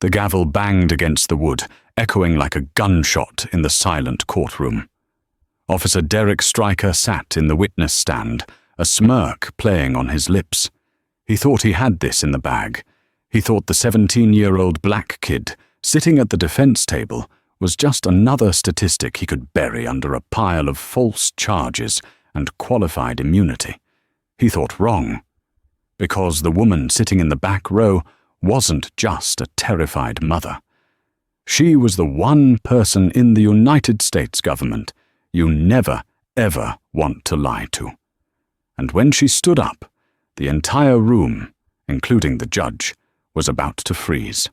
The gavel banged against the wood, echoing like a gunshot in the silent courtroom. Officer Derek Stryker sat in the witness stand, a smirk playing on his lips. He thought he had this in the bag. He thought the 17-year-old black kid sitting at the defense table was just another statistic he could bury under a pile of false charges and qualified immunity. He thought wrong, because the woman sitting in the back row wasn't just a terrified mother. She was the one person in the United States government you never, ever want to lie to. And when she stood up, the entire room, including the judge, was about to freeze.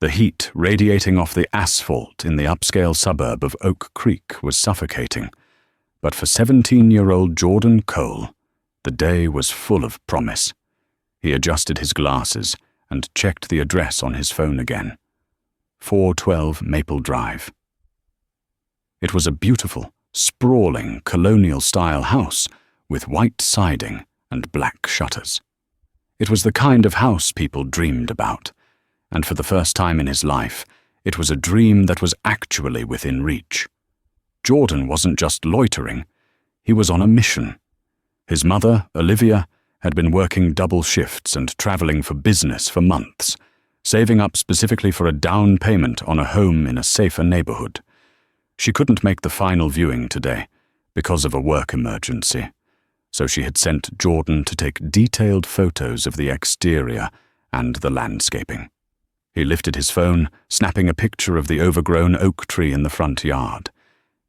The heat radiating off the asphalt in the upscale suburb of Oak Creek was suffocating, but for 17-year-old Jordan Cole, the day was full of promise. He adjusted his glasses and checked the address on his phone again. 412 Maple Drive. It was a beautiful, sprawling, colonial-style house with white siding and black shutters. It was the kind of house people dreamed about, and for the first time in his life, it was a dream that was actually within reach. Jordan wasn't just loitering, he was on a mission. His mother, Olivia, had been working double shifts and traveling for business for months, saving up specifically for a down payment on a home in a safer neighborhood. She couldn't make the final viewing today because of a work emergency, so she had sent Jordan to take detailed photos of the exterior and the landscaping. He lifted his phone, snapping a picture of the overgrown oak tree in the front yard.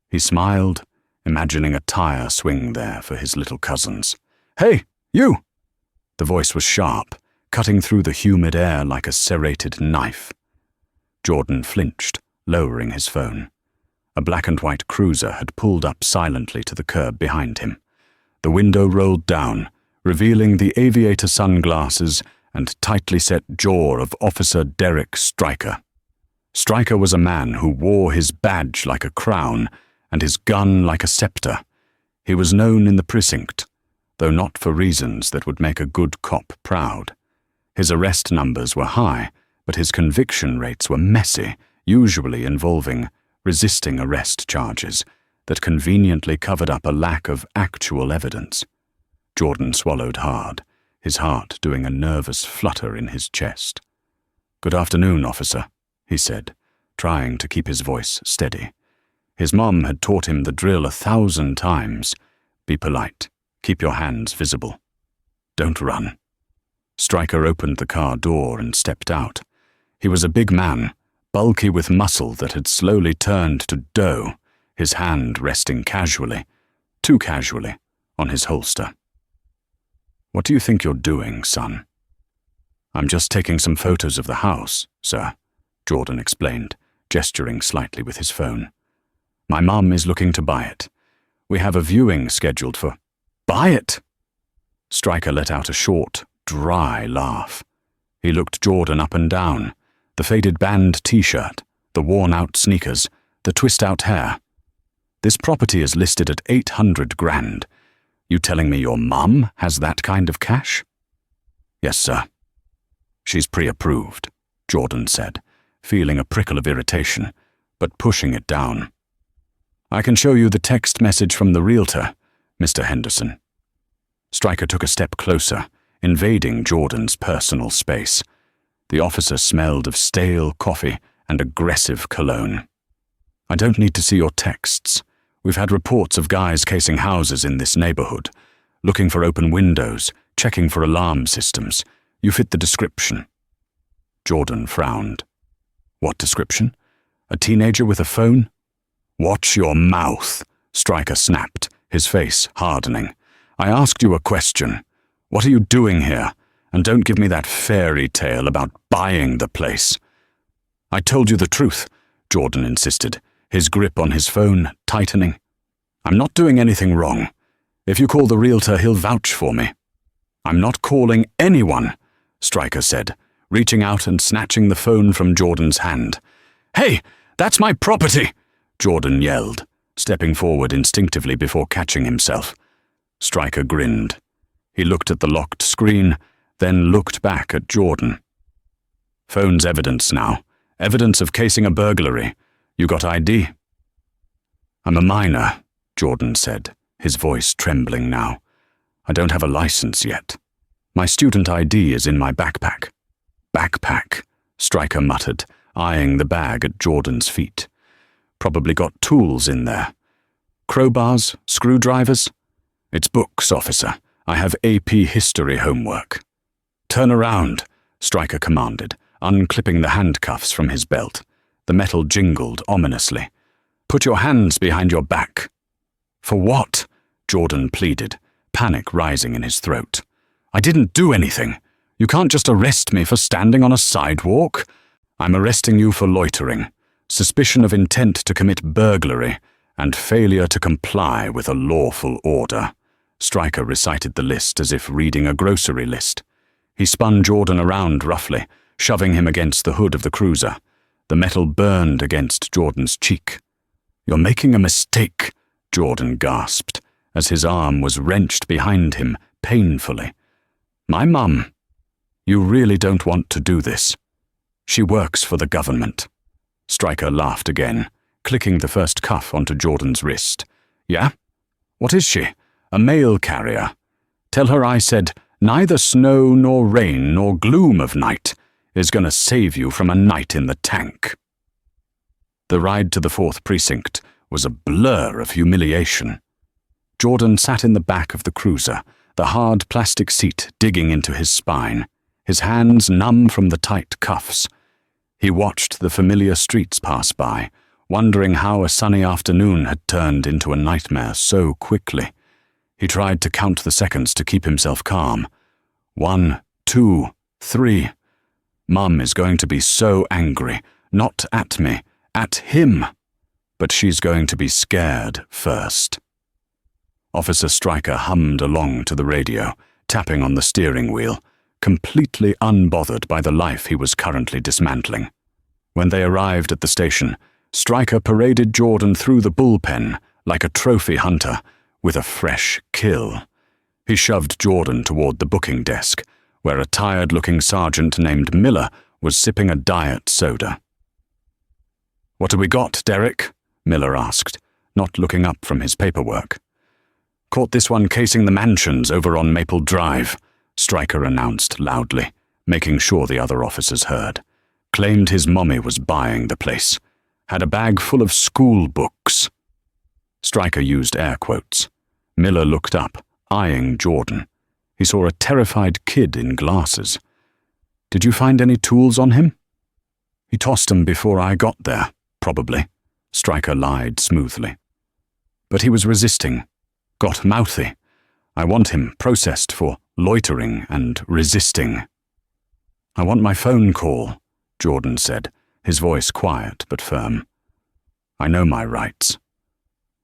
He smiled, imagining a tire swing there for his little cousins. "Hey, you!" The voice was sharp, cutting through the humid air like a serrated knife. Jordan flinched, lowering his phone. A black and white cruiser had pulled up silently to the curb behind him. The window rolled down, revealing the aviator sunglasses and tightly set jaw of Officer Derek Stryker. Stryker was a man who wore his badge like a crown and his gun like a scepter. He was known in the precinct, though not for reasons that would make a good cop proud. His arrest numbers were high, but his conviction rates were messy, usually involving resisting arrest charges that conveniently covered up a lack of actual evidence. Jordan swallowed hard, his heart doing a nervous flutter in his chest. "Good afternoon, officer," he said, trying to keep his voice steady. His mom had taught him the drill 1,000 times. Be polite. Keep your hands visible. Don't run. Stryker opened the car door and stepped out. He was a big man, bulky with muscle that had slowly turned to dough, his hand resting casually, too casually, on his holster. "What do you think you're doing, son?" "I'm just taking some photos of the house, sir," Jordan explained, gesturing slightly with his phone. "My mum is looking to buy it. We have a viewing scheduled for—" "Buy it!" Stryker let out a short, dry laugh. He looked Jordan up and down, the faded band t-shirt, the worn-out sneakers, the twist-out hair. "This property is listed at $800,000. You telling me your mum has that kind of cash?" "Yes, sir." "She's pre-approved," Jordan said, feeling a prickle of irritation, but pushing it down. "I can show you the text message from the realtor, Mr. Henderson." Stryker took a step closer, invading Jordan's personal space. The officer smelled of stale coffee and aggressive cologne. "I don't need to see your texts. We've had reports of guys casing houses in this neighborhood, looking for open windows, checking for alarm systems. You fit the description." Jordan frowned. "What description? A teenager with a phone?" "Watch your mouth," Stryker snapped, his face hardening. "I asked you a question. What are you doing here? And don't give me that fairy tale about buying the place." "I told you the truth," Jordan insisted, his grip on his phone tightening. "I'm not doing anything wrong. If you call the realtor, he'll vouch for me." "I'm not calling anyone," Stryker said, reaching out and snatching the phone from Jordan's hand. "Hey, that's my property!" Jordan yelled, stepping forward instinctively before catching himself. Stryker grinned. He looked at the locked screen, then looked back at Jordan. Phone's evidence now. Evidence of casing a burglary. You got ID? I'm a minor, Jordan said, his voice trembling now. I don't have a license yet. My student ID is in my backpack. Backpack, Stryker muttered, eyeing the bag at Jordan's feet. Probably got tools in there. Crowbars? Screwdrivers? It's books, officer. I have AP history homework. Turn around, Stryker commanded, unclipping the handcuffs from his belt. The metal jingled ominously. Put your hands behind your back. For what? Jordan pleaded, panic rising in his throat. I didn't do anything. You can't just arrest me for standing on a sidewalk. I'm arresting you for loitering, suspicion of intent to commit burglary, and failure to comply with a lawful order. Stryker recited the list as if reading a grocery list. He spun Jordan around roughly, shoving him against the hood of the cruiser. The metal burned against Jordan's cheek. You're making a mistake, Jordan gasped, as his arm was wrenched behind him painfully. My mum. You really don't want to do this. She works for the government. Stryker laughed again, clicking the first cuff onto Jordan's wrist. Yeah? What is she? A mail carrier. Tell her I said, neither snow nor rain nor gloom of night is going to save you from a night in the tank. The ride to the 4th Precinct was a blur of humiliation. Jordan sat in the back of the cruiser, the hard plastic seat digging into his spine, his hands numb from the tight cuffs. He watched the familiar streets pass by, wondering how a sunny afternoon had turned into a nightmare so quickly. He tried to count the seconds to keep himself calm. 1, 2, 3. Mum is going to be so angry, not at me, at him. But she's going to be scared first. Officer Stryker hummed along to the radio, tapping on the steering wheel, completely unbothered by the life he was currently dismantling. When they arrived at the station, Stryker paraded Jordan through the bullpen like a trophy hunter, with a fresh kill. He shoved Jordan toward the booking desk, where a tired-looking sergeant named Miller was sipping a diet soda. What have we got, Derek? Miller asked, not looking up from his paperwork. Caught this one casing the mansions over on Maple Drive, Stryker announced loudly, making sure the other officers heard. Claimed his mommy was buying the place. Had a bag full of school books. Stryker used air quotes. Miller looked up, eyeing Jordan. He saw a terrified kid in glasses. Did you find any tools on him? He tossed them before I got there, probably, Stryker lied smoothly. But he was resisting. Got mouthy. I want him processed for loitering and resisting. I want my phone call, Jordan said, his voice quiet but firm. I know my rights.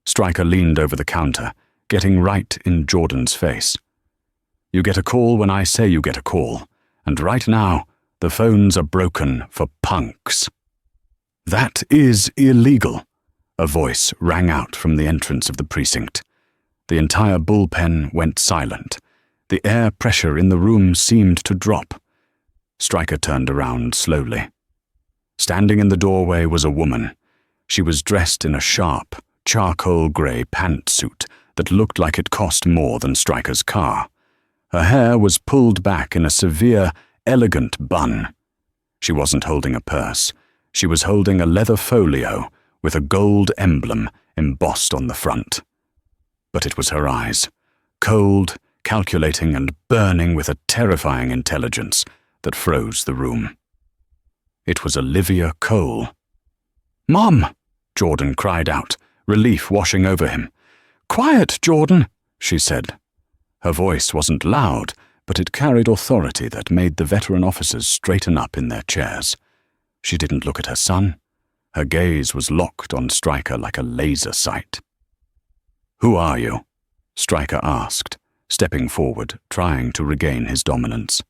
Stryker leaned over the counter, getting right in Jordan's face. You get a call when I say you get a call, and right now, the phones are broken for punks. That is illegal, a voice rang out from the entrance of the precinct. The entire bullpen went silent. The air pressure in the room seemed to drop. Stryker turned around slowly. Standing in the doorway was a woman. She was dressed in a sharp, charcoal-grey pantsuit that looked like it cost more than Stryker's car. Her hair was pulled back in a severe, elegant bun. She wasn't holding a purse. She was holding a leather folio with a gold emblem embossed on the front. But it was her eyes, cold, calculating, and burning with a terrifying intelligence that froze the room. It was Olivia Cole. "Mom!" Jordan cried out, relief washing over him. "Quiet, Jordan," she said. Her voice wasn't loud, but it carried authority that made the veteran officers straighten up in their chairs. She didn't look at her son. Her gaze was locked on Stryker like a laser sight. "Who are you?" Stryker asked, stepping forward, trying to regain his dominance.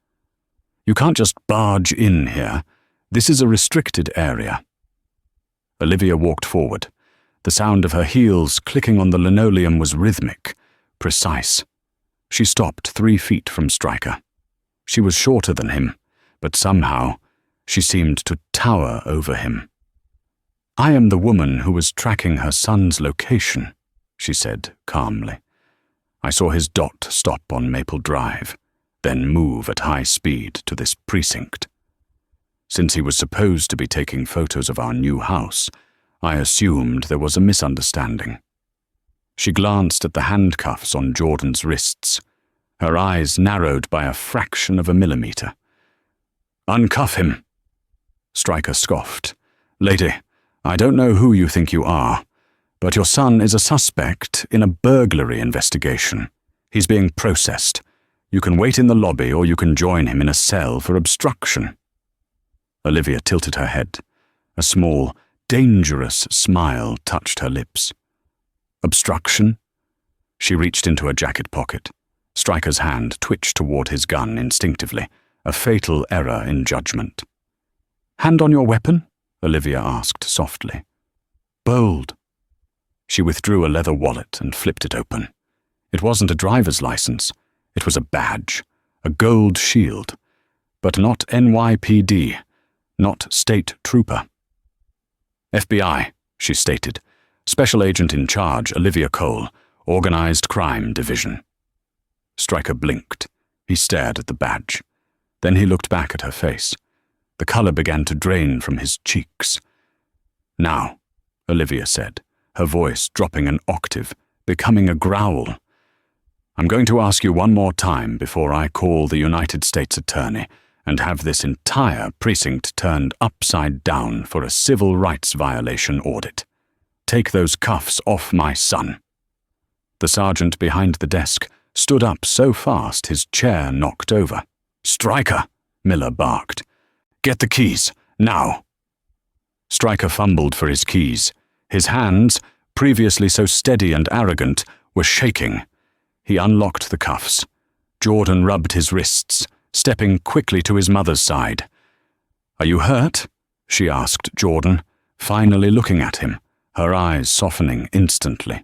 "You can't just barge in here. This is a restricted area." Olivia walked forward. The sound of her heels clicking on the linoleum was rhythmic, precise. She stopped 3 feet from Stryker. She was shorter than him, but somehow She seemed to tower over him. "I am the woman who was tracking her son's location," she said calmly. "I saw his dot stop on Maple Drive, then move at high speed to this precinct. Since he was supposed to be taking photos of our new house, I assumed there was a misunderstanding." She glanced at the handcuffs on Jordan's wrists. Her eyes narrowed by a fraction of a millimeter. "Uncuff him." Stryker scoffed. "Lady, I don't know who you think you are, but your son is a suspect in a burglary investigation. He's being processed. You can wait in the lobby or you can join him in a cell for obstruction." Olivia tilted her head. A small, dangerous smile touched her lips. "Obstruction?" She reached into her jacket pocket. Stryker's hand twitched toward his gun instinctively, a fatal error in judgment. "Hand on your weapon?" Olivia asked softly. "Bold." She withdrew a leather wallet and flipped it open. It wasn't a driver's license. It was a badge, a gold shield, but not NYPD, not state trooper. "FBI," she stated. "Special agent in charge, Olivia Cole, Organized Crime Division." Stryker blinked. He stared at the badge. Then he looked back at her face. The color began to drain from his cheeks. "Now," Olivia said, her voice dropping an octave, becoming a growl. "I'm going to ask you one more time before I call the United States Attorney and have this entire precinct turned upside down for a civil rights violation audit. Take those cuffs off my son." The sergeant behind the desk stood up so fast his chair knocked over. "Stryker," Miller barked. "Get the keys, now." Stryker fumbled for his keys. His hands, previously so steady and arrogant, were shaking. He unlocked the cuffs. Jordan rubbed his wrists, stepping quickly to his mother's side. "Are you hurt?" she asked Jordan, finally looking at him, her eyes softening instantly.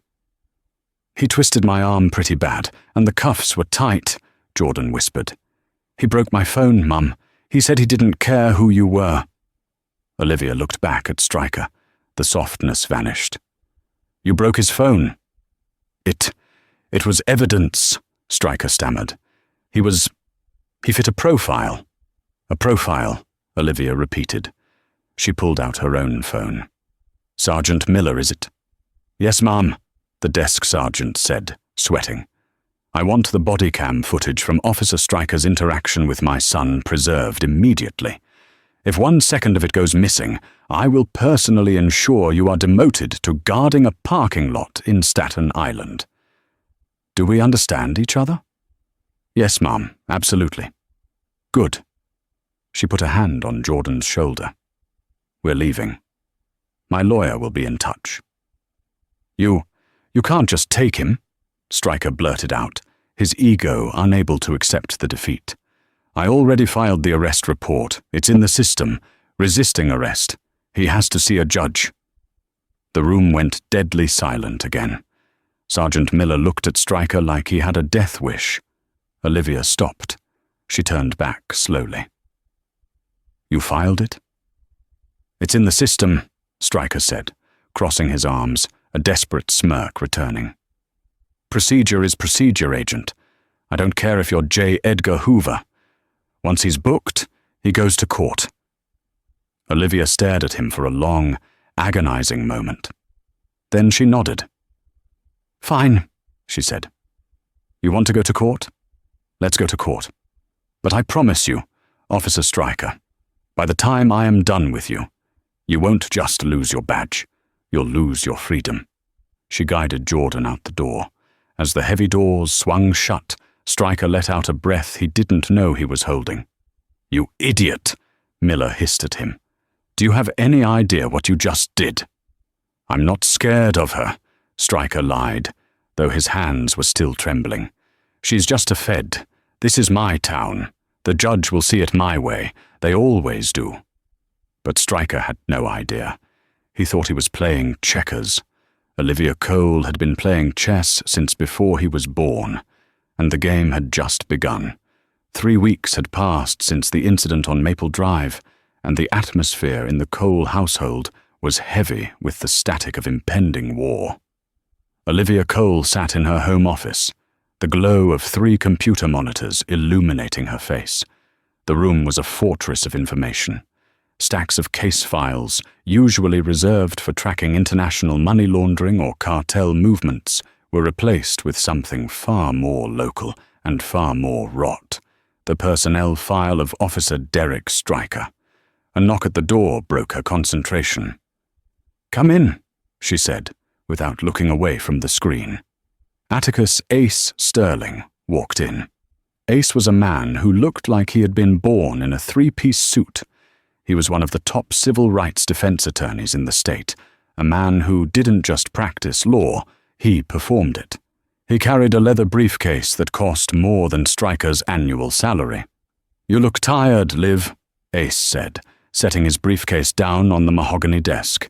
"He twisted my arm pretty bad, and the cuffs were tight," Jordan whispered. "He broke my phone, Mum. He said he didn't care who you were." Olivia looked back at Stryker. The softness vanished. "You broke his phone." It was evidence," Stryker stammered. He fit a profile." "A profile," Olivia repeated. She pulled out her own phone. "Sergeant Miller, is it?" "Yes, ma'am," the desk sergeant said, sweating. "I want the body cam footage from Officer Stryker's interaction with my son preserved immediately. If 1 second of it goes missing, I will personally ensure you are demoted to guarding a parking lot in Staten Island. Do we understand each other?" "Yes, ma'am, absolutely." "Good." She put a hand on Jordan's shoulder. "We're leaving. My lawyer will be in touch." You can't just take him," Stryker blurted out, his ego unable to accept the defeat. "I already filed the arrest report. It's in the system. Resisting arrest. He has to see a judge." The room went deadly silent again. Sergeant Miller looked at Stryker like he had a death wish. Olivia stopped. She turned back slowly. "You filed it?" "It's in the system," Stryker said, crossing his arms, a desperate smirk returning. "Procedure is procedure, Agent. I don't care if you're J. Edgar Hoover. Once he's booked, he goes to court." Olivia stared at him for a long, agonizing moment. Then she nodded. "Fine," she said. "You want to go to court? Let's go to court. But I promise you, Officer Stryker, by the time I am done with you, you won't just lose your badge. You'll lose your freedom." She guided Jordan out the door. As the heavy doors swung shut, Stryker let out a breath he didn't know he was holding. "You idiot," Miller hissed at him. "Do you have any idea what you just did?" "I'm not scared of her," Stryker lied, though his hands were still trembling. "She's just a Fed. This is my town. The judge will see it my way. They always do." But Stryker had no idea. He thought he was playing checkers. Olivia Cole had been playing chess since before he was born, and the game had just begun. 3 weeks had passed since the incident on Maple Drive, and the atmosphere in the Cole household was heavy with the static of impending war. Olivia Cole sat in her home office, the glow of 3 computer monitors illuminating her face. The room was a fortress of information. Stacks of case files, usually reserved for tracking international money laundering or cartel movements, were replaced with something far more local and far more rot: the personnel file of Officer Derek Stryker. A knock at the door broke her concentration. "Come in," she said, without looking away from the screen. Atticus Ace Sterling walked in. Ace was a man who looked like he had been born in a 3-piece suit. He was one of the top civil rights defense attorneys in the state, a man who didn't just practice law, he performed it. He carried a leather briefcase that cost more than Stryker's annual salary. "You look tired, Liv," Ace said, setting his briefcase down on the mahogany desk.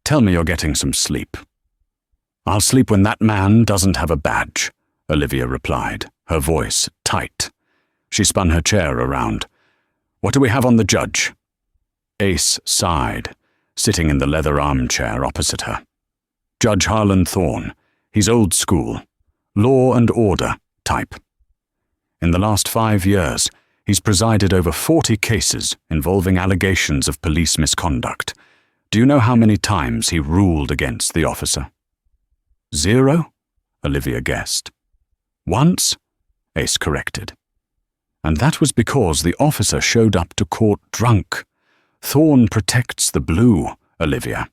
"Tell me you're getting some sleep." "I'll sleep when that man doesn't have a badge," Olivia replied, her voice tight. She spun her chair around. "What do we have on the judge?" Ace sighed, sitting in the leather armchair opposite her. "Judge Harlan Thorne. He's old school. Law and order type. In the last 5 years, he's presided over 40 cases involving allegations of police misconduct. Do you know how many times he ruled against the officer?" "0?" Olivia guessed. "Once?" Ace corrected. "And that was because the officer showed up to court drunk. Thorne protects the blue, Olivia.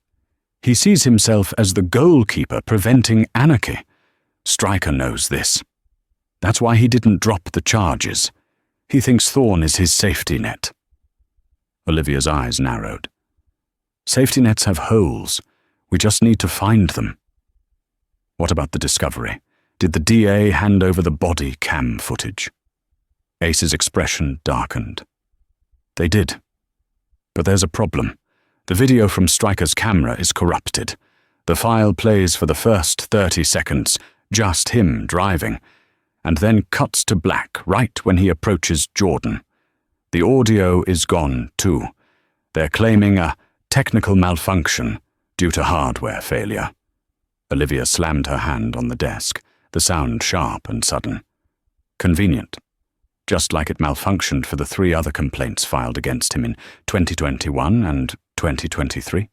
He sees himself as the goalkeeper preventing anarchy. Stryker knows this. That's why he didn't drop the charges. He thinks Thorne is his safety net." Olivia's eyes narrowed. "Safety nets have holes. We just need to find them." "What about the discovery? Did the DA hand over the body cam footage?" Ace's expression darkened. "They did. But there's a problem. The video from Stryker's camera is corrupted. The file plays for the first 30 seconds, just him driving, and then cuts to black right when he approaches Jordan. The audio is gone too. They're claiming a technical malfunction due to hardware failure." Olivia slammed her hand on the desk, the sound sharp and sudden. "Convenient. Just like it malfunctioned for the 3 other complaints filed against him in 2021 and 2023.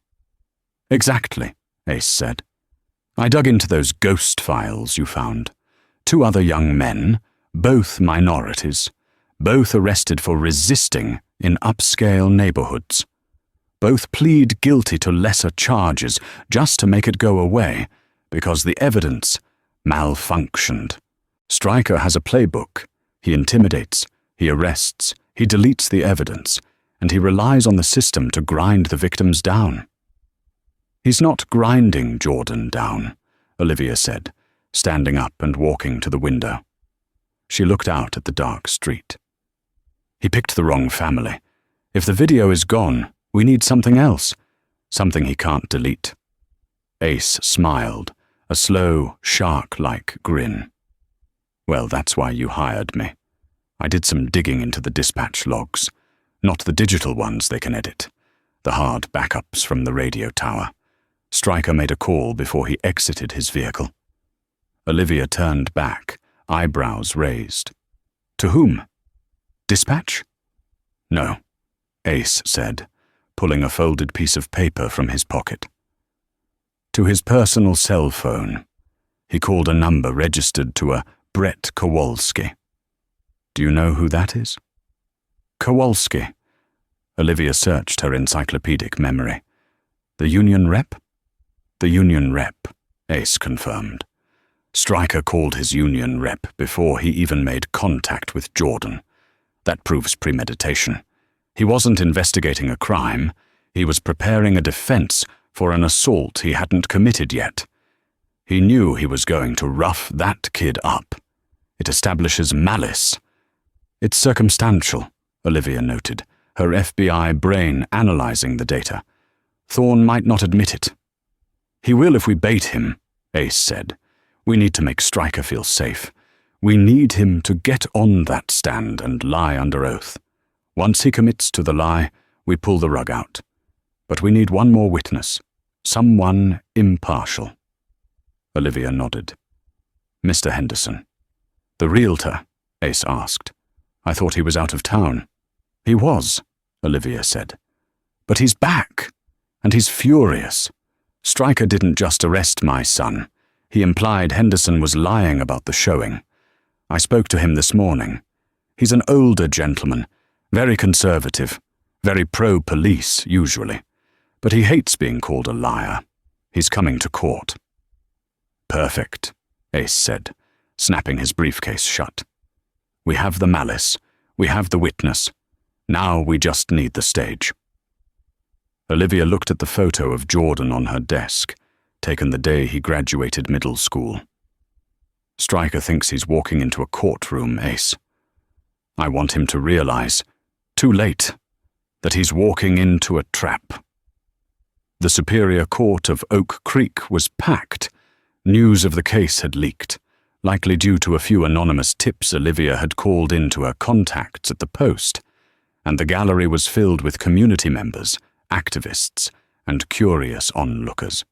"Exactly," Ace said. "I dug into those ghost files you found. 2 other young men, both minorities, both arrested for resisting in upscale neighborhoods. Both plead guilty to lesser charges just to make it go away, because the evidence malfunctioned. Stryker has a playbook. He intimidates, he arrests, he deletes the evidence, and he relies on the system to grind the victims down." "He's not grinding Jordan down," Olivia said, standing up and walking to the window. She looked out at the dark street. "He picked the wrong family. If the video is gone, we need something else, something he can't delete." Ace smiled, a slow, shark-like grin. "Well, that's why you hired me. I did some digging into the dispatch logs, not the digital ones they can edit, the hard backups from the radio tower. Stryker made a call before he exited his vehicle." Olivia turned back, eyebrows raised. "To whom? Dispatch?" "No," Ace said, pulling a folded piece of paper from his pocket. "To his personal cell phone. He called a number registered to a Brett Kowalski. Do you know who that is?" "Kowalski." Olivia searched her encyclopedic memory. "The union rep?" "The union rep," Ace confirmed. "Stryker called his union rep before he even made contact with Jordan. That proves premeditation. He wasn't investigating a crime. He was preparing a defense for an assault he hadn't committed yet. He knew he was going to rough that kid up. It establishes malice." "It's circumstantial," Olivia noted, her FBI brain analyzing the data. "Thorne might not admit it." "He will if we bait him," Ace said. "We need to make Stryker feel safe. We need him to get on that stand and lie under oath. Once he commits to the lie, We pull the rug out. But we need one more witness. Someone impartial. Olivia nodded. Mr. Henderson. The realtor? Ace asked. I thought he was out of town. He was, Olivia said. But he's back, and he's furious. Stryker didn't just arrest my son. He implied Henderson was lying about the showing. I spoke to him this morning. He's an older gentleman, very conservative, very pro-police, usually. But he hates being called a liar. He's coming to court. Perfect, Ace said, snapping his briefcase shut. We have the malice. We have the witness. Now we just need the stage. Olivia looked at the photo of Jordan on her desk, taken the day he graduated middle school. Stryker thinks he's walking into a courtroom, Ace. I want him to realize, too late, that he's walking into a trap. The Superior Court of Oak Creek was packed. News of the case had leaked, likely due to a few anonymous tips Olivia had called in to her contacts at the Post, and the gallery was filled with community members, activists, and curious onlookers.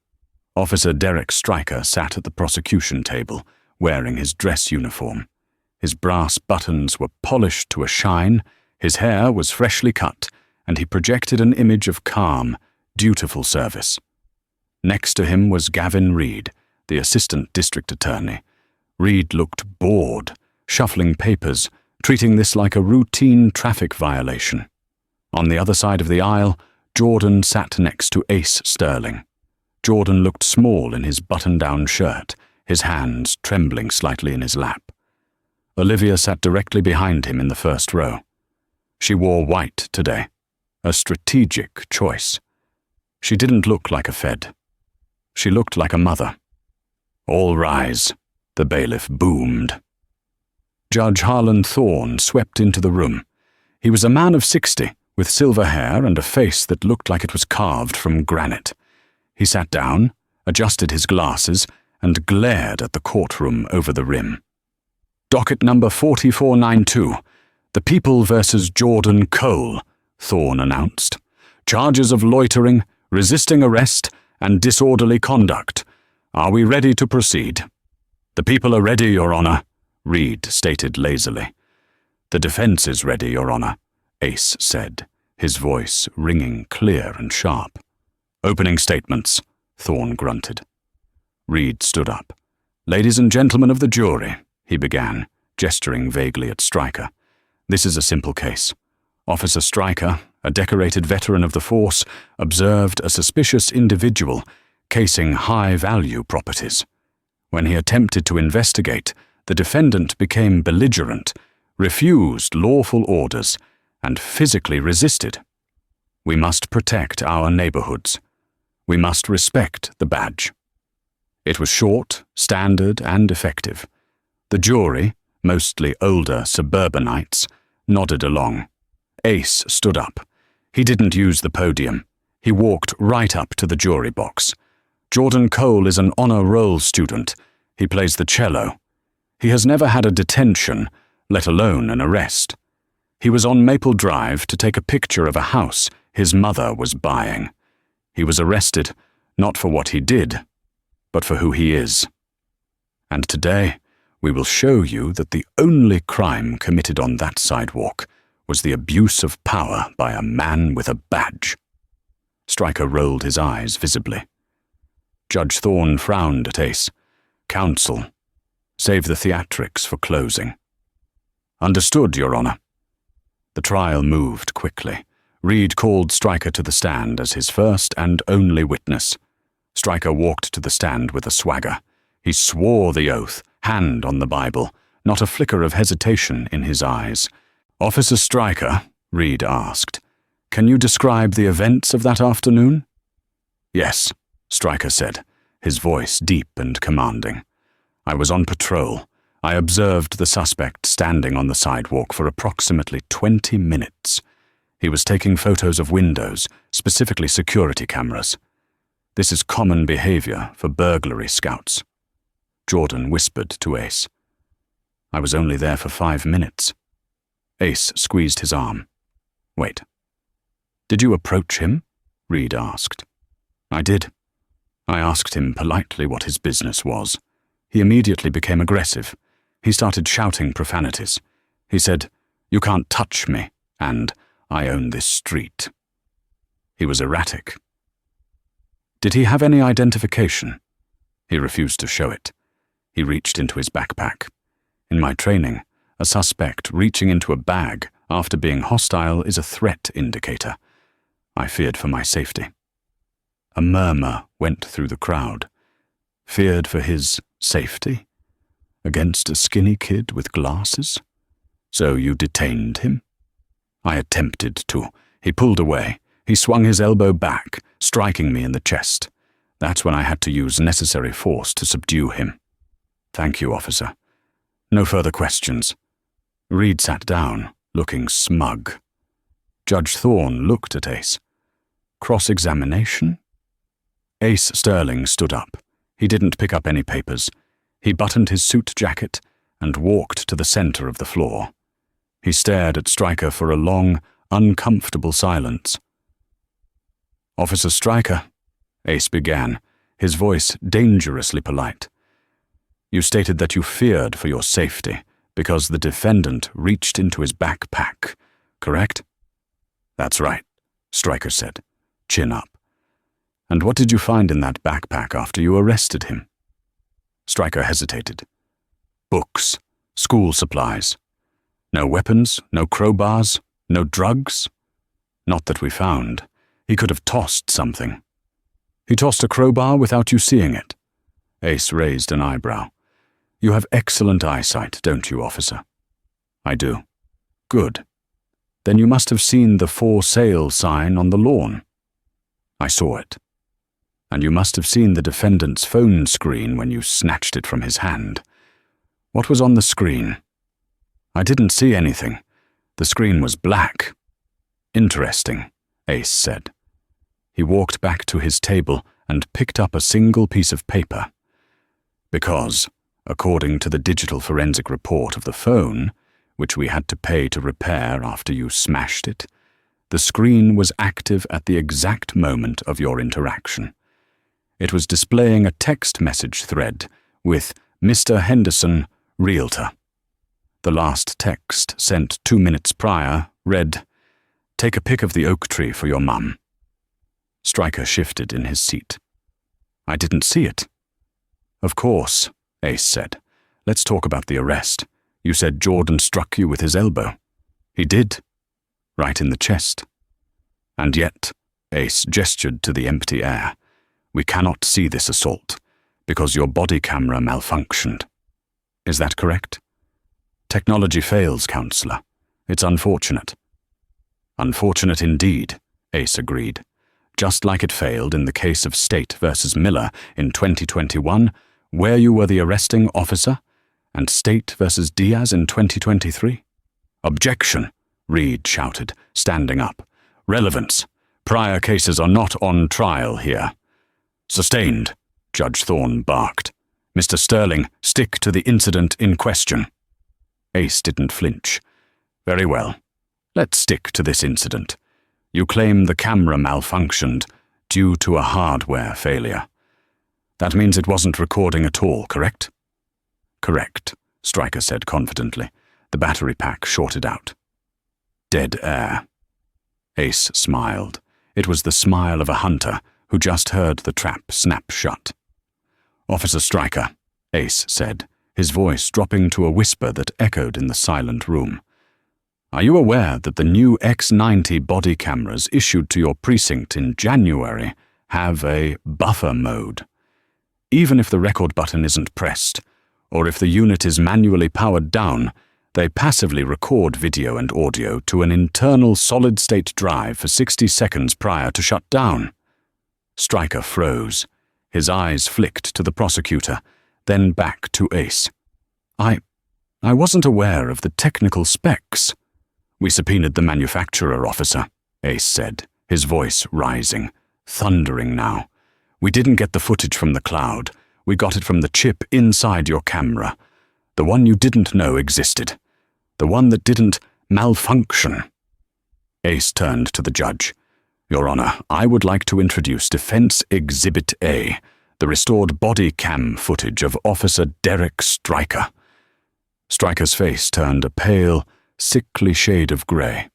Officer Derek Stryker sat at the prosecution table, wearing his dress uniform. His brass buttons were polished to a shine, his hair was freshly cut, and he projected an image of calm, dutiful service. Next to him was Gavin Reed, the assistant district attorney. Reed looked bored, shuffling papers, treating this like a routine traffic violation. On the other side of the aisle, Jordan sat next to Ace Sterling. Jordan looked small in his button-down shirt, his hands trembling slightly in his lap. Olivia sat directly behind him in the first row. She wore white today, a strategic choice. She didn't look like a Fed. She looked like a mother. All rise, the bailiff boomed. Judge Harlan Thorne swept into the room. He was a man of 60, with silver hair and a face that looked like it was carved from granite. He sat down, adjusted his glasses, and glared at the courtroom over the rim. Docket number 4492, The People versus Jordan Cole, Thorne announced. Charges of loitering, resisting arrest, and disorderly conduct. Are we ready to proceed? The people are ready, Your Honor, Reed stated lazily. The defense is ready, Your Honor, Ace said, his voice ringing clear and sharp. Opening statements, Thorne grunted. Reed stood up. Ladies and gentlemen of the jury, he began, gesturing vaguely at Stryker. This is a simple case. Officer Stryker, a decorated veteran of the force, observed a suspicious individual casing high-value properties. When he attempted to investigate, the defendant became belligerent, refused lawful orders, and physically resisted. We must protect our neighborhoods. We must respect the badge. It was short, standard, and effective. The jury, mostly older suburbanites, nodded along. Ace stood up. He didn't use the podium. He walked right up to the jury box. Jordan Cole is an honor roll student. He plays the cello. He has never had a detention, let alone an arrest. He was on Maple Drive to take a picture of a house his mother was buying. He was arrested, not for what he did, but for who he is. And today, we will show you that the only crime committed on that sidewalk was the abuse of power by a man with a badge. Stryker rolled his eyes visibly. Judge Thorne frowned at Ace. Counsel, save the theatrics for closing. Understood, Your Honor. The trial moved quickly. Reed called Stryker to the stand as his first and only witness. Stryker walked to the stand with a swagger. He swore the oath, hand on the Bible, not a flicker of hesitation in his eyes. Officer Stryker, Reed asked, can you describe the events of that afternoon? Yes, Stryker said, his voice deep and commanding. I was on patrol. I observed the suspect standing on the sidewalk for approximately 20 minutes. He was taking photos of windows, specifically security cameras. This is common behavior for burglary scouts. Jordan whispered to Ace. I was only there for 5 minutes. Ace squeezed his arm. Wait. Did you approach him? Reed asked. I did. I asked him politely what his business was. He immediately became aggressive. He started shouting profanities. He said, "You can't touch me," and "I own this street." He was erratic. Did he have any identification? He refused to show it. He reached into his backpack. In my training, a suspect reaching into a bag after being hostile is a threat indicator. I feared for my safety. A murmur went through the crowd. Feared for his safety? Against a skinny kid with glasses? So you detained him? I attempted to. He pulled away. He swung his elbow back, striking me in the chest. That's when I had to use necessary force to subdue him. Thank you, officer. No further questions. Reed sat down, looking smug. Judge Thorne looked at Ace. Cross-examination? Ace Sterling stood up. He didn't pick up any papers. He buttoned his suit jacket and walked to the center of the floor. He stared at Stryker for a long, uncomfortable silence. Officer Stryker, Ace began, his voice dangerously polite. You stated that you feared for your safety because the defendant reached into his backpack, correct? That's right, Stryker said, chin up. And what did you find in that backpack after you arrested him? Stryker hesitated. Books, school supplies. No weapons, no crowbars, no drugs? Not that we found. He could have tossed something. He tossed a crowbar without you seeing it. Ace raised an eyebrow. You have excellent eyesight, don't you, officer? I do. Good. Then you must have seen the for sale sign on the lawn. I saw it. And you must have seen the defendant's phone screen when you snatched it from his hand. What was on the screen? I didn't see anything. The screen was black. Interesting, Ace said. He walked back to his table and picked up a single piece of paper. Because, according to the digital forensic report of the phone, which we had to pay to repair after you smashed it, the screen was active at the exact moment of your interaction. It was displaying a text message thread with Mr. Henderson, Realtor. The last text, sent 2 minutes prior, read, Take a pic of the oak tree for your mum. Stryker shifted in his seat. I didn't see it. Of course, Ace said. Let's talk about the arrest. You said Jordan struck you with his elbow. He did. Right in the chest. And yet, Ace gestured to the empty air. We cannot see this assault, because your body camera malfunctioned. Is that correct? Technology fails, Counselor. It's unfortunate. Unfortunate indeed, Ace agreed. Just like it failed in the case of State versus Miller in 2021, where you were the arresting officer, and State versus Diaz in 2023. Objection, Reed shouted, standing up. Relevance. Prior cases are not on trial here. Sustained, Judge Thorne barked. Mr. Sterling, stick to the incident in question. Ace didn't flinch. Very well. Let's stick to this incident. You claim the camera malfunctioned due to a hardware failure. That means it wasn't recording at all, correct? Correct, Stryker said confidently. The battery pack shorted out. Dead air. Ace smiled. It was the smile of a hunter who just heard the trap snap shut. Officer Stryker, Ace said, his voice dropping to a whisper that echoed in the silent room. Are you aware that the new X90 body cameras issued to your precinct in January have a buffer mode? Even if the record button isn't pressed, or if the unit is manually powered down, they passively record video and audio to an internal solid-state drive for 60 seconds prior to shut down. Stryker froze. His eyes flicked to the prosecutor, then back to Ace. I wasn't aware of the technical specs. We subpoenaed the manufacturer, officer, Ace said, his voice rising, thundering now. We didn't get the footage from the cloud. We got it from the chip inside your camera. The one you didn't know existed. The one that didn't malfunction. Ace turned to the judge. Your Honor, I would like to introduce Defense Exhibit A, the restored body cam footage of Officer Derek Stryker. Stryker's face turned a pale, sickly shade of grey.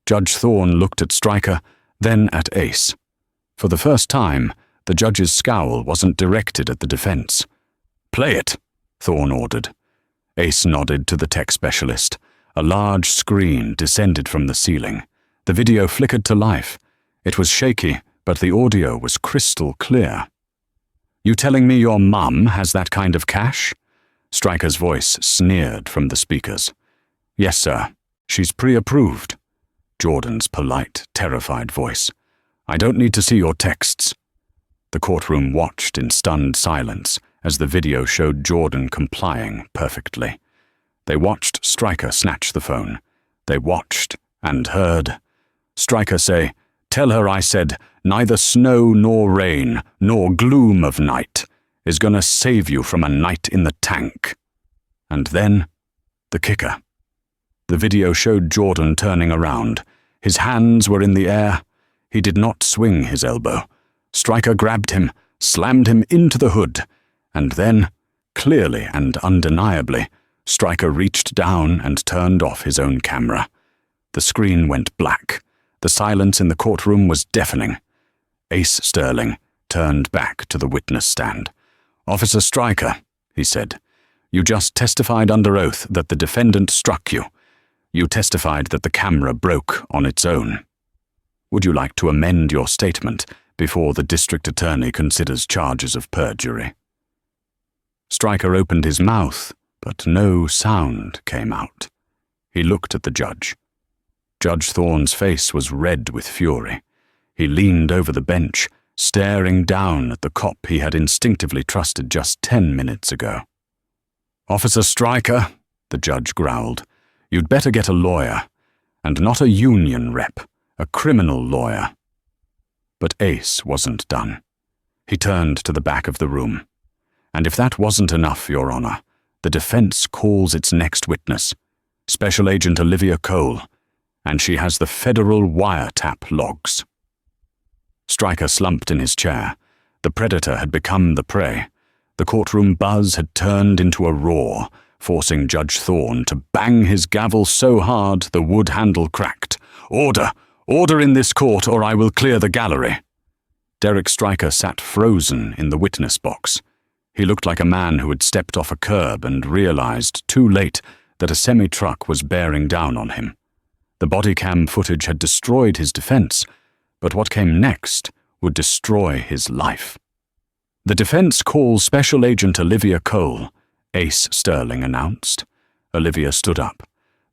Judge Thorne looked at Stryker, then at Ace. For the first time, the judge's scowl wasn't directed at the defense. "Play it," Thorne ordered. Ace nodded to the tech specialist. A large screen descended from the ceiling. The video flickered to life. It was shaky, but the audio was crystal clear. "You telling me your mum has that kind of cash?" Stryker's voice sneered from the speakers. "Yes, sir. She's pre-approved." Jordan's polite, terrified voice. "I don't need to see your texts." The courtroom watched in stunned silence as the video showed Jordan complying perfectly. They watched Stryker snatch the phone. They watched and heard Stryker say, "Tell her I said, neither snow nor rain, nor gloom of night is gonna save you from a night in the tank." And then, the kicker. The video showed Jordan turning around. His hands were in the air. He did not swing his elbow. Stryker grabbed him, slammed him into the hood, and then, clearly and undeniably, Stryker reached down and turned off his own camera. The screen went black. The silence in the courtroom was deafening. Ace Sterling turned back to the witness stand. "Officer Stryker," he said, "you just testified under oath that the defendant struck you. You testified that the camera broke on its own. Would you like to amend your statement before the district attorney considers charges of perjury?" Stryker opened his mouth, but no sound came out. He looked at the judge. Judge Thorne's face was red with fury. He leaned over the bench, staring down at the cop he had instinctively trusted just 10 minutes ago. "Officer Stryker," the judge growled, "you'd better get a lawyer, and not a union rep, a criminal lawyer." But Ace wasn't done. He turned to the back of the room. "And if that wasn't enough, Your Honor, the defense calls its next witness, Special Agent Olivia Cole, and she has the federal wiretap logs." Stryker slumped in his chair. The predator had become the prey. The courtroom buzz had turned into a roar, forcing Judge Thorne to bang his gavel so hard the wood handle cracked. "Order! Order in this court, or I will clear the gallery." Derek Stryker sat frozen in the witness box. He looked like a man who had stepped off a curb and realized too late that a semi-truck was bearing down on him. The body cam footage had destroyed his defense, but what came next would destroy his life. "The defense calls Special Agent Olivia Cole," Ace Sterling announced. Olivia stood up.